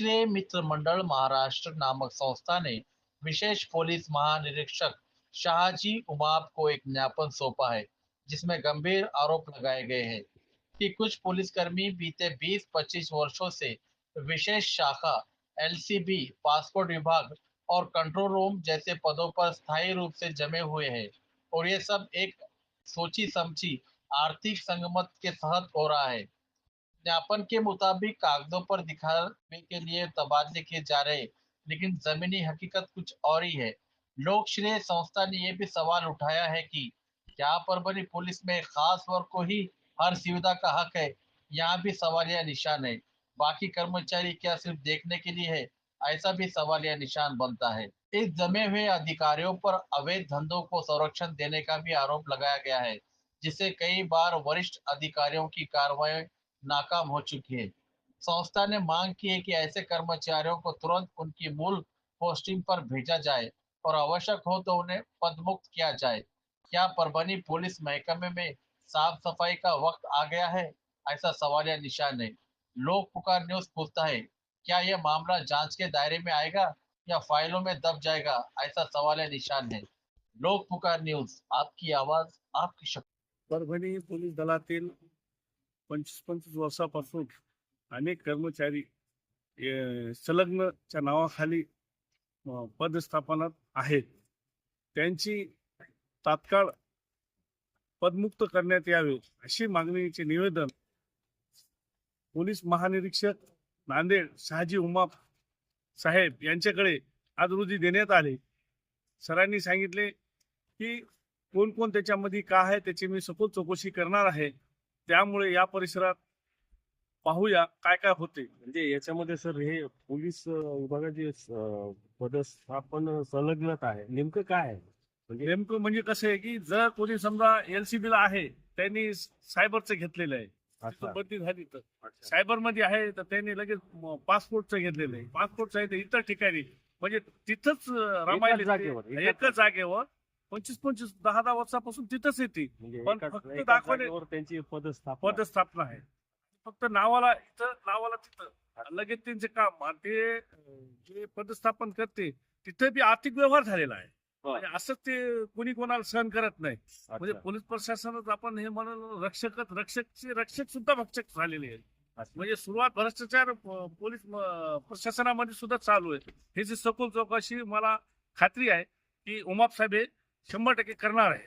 लोकश्रेय मित्र मंडल महाराष्ट्र नामक संस्था ने विशेष पुलिस महानिरीक्षक शाहजी उमाप को एक ज्ञापन सौंपा है, जिसमें गंभीर आरोप लगाए गए हैं कि कुछ पुलिसकर्मी बीते 20-25 वर्षों से विशेष शाखा, एलसीबी, पासपोर्ट विभाग और कंट्रोल रूम जैसे पदों पर स्थायी रूप से जमे हुए हैं और ये सब एक सोची समझी आर्थिक संगमत के तहत हो रहा है। ज्ञापन के मुताबिक कागजों पर दिखावे के लिए तबादले किए जा रहे, लेकिन जमीनी हकीकत कुछ और ही है। लोक श्रेय संस्था ने यह भी सवाल उठाया है कि क्या परभणी पुलिस में खास वर्ग को ही हर सुविधा का हक है? यहाँ भी सवालिया निशान है। बाकी कर्मचारी क्या सिर्फ देखने के लिए है? ऐसा भी सवालिया निशान बनता है। इस जमे हुए अधिकारियों पर अवैध धंधों को संरक्षण देने का भी आरोप लगाया गया है, जिससे कई बार वरिष्ठ अधिकारियों की कार्रवाई नाकाम हो चुकी है। संस्था ने मांग की है कि ऐसे कर्मचारियों को तुरंत उनकी मूल पोस्टिंग पर भेजा जाए और आवश्यक हो तो उन्हें पदमुक्त किया जाए। क्या परभणी पुलिस महकमे में साफ सफाई का वक्त आ गया है? ऐसा सवालिया निशान है। लोक पुकार न्यूज पूछता है, क्या यह मामला जांच के दायरे में आएगा या फाइलों में दब जाएगा? ऐसा सवालिया निशान है। लोक पुकार न्यूज, आपकी आवाज, आपकी शक्ति। परभणी पोलीस दलातील 25-25 वर्षापासून अनेक कर्मचारी संलग्नच्या नावाखाली पदस्थापनात आहेत. त्यांची तात्काळ पदमुक्त करण्यात यावे अशी मागणीचे निवेदन पोलीस महानिरीक्षक नांदेड शहाजी उमाप साहेब यांच्याकडे आज रोजी देण्यात आले. सरांनी सांगितले की कोण कोण त्याच्यामध्ये काय आहे त्याची मी सखोल चौकशी करणार आहे. त्यामुळे या परिसरात पाहूया काय काय होते. म्हणजे याच्यामध्ये सर हे पोलीस विभागाचे पदस्थापन संलग्नता आहे, नेमकं काय आहे? नेमकं म्हणजे कसं आहे की जर कोणी समजा LCB ला आहे त्यांनी सायबरचं घेतलेलं आहे, बदली झाली तर सायबर मध्ये आहे तर त्यांनी लगेच पासपोर्टचं घेतलेलं आहे. पासपोर्टचं आहे तर इतर ठिकाणी म्हणजे तिथंच रमायला एकच जागेवर 25-25 10-10 वर्षापासून तिथंच येते. पण फक्त दाखवण्यावर त्यांची पदस्थापना आहे. फक्त नावाला इथं नावाला तिथं लगेच त्यांचे काम ते जे पदस्थापन करते तिथे बी आर्थिक व्यवहार झालेला आहे. म्हणजे असंच ते कोणी कोणाला सहन करत नाही. म्हणजे पोलीस प्रशासनात आपण हे म्हणून रक्षक सुद्धा भक्षक झालेले आहेत. म्हणजे सुरुवात भ्रष्टाचार पोलीस प्रशासनामध्ये सुद्धा चालू आहे. हे जी सखोल चौकशी मला खात्री आहे की उमाप साहेब 100% करणार आहे.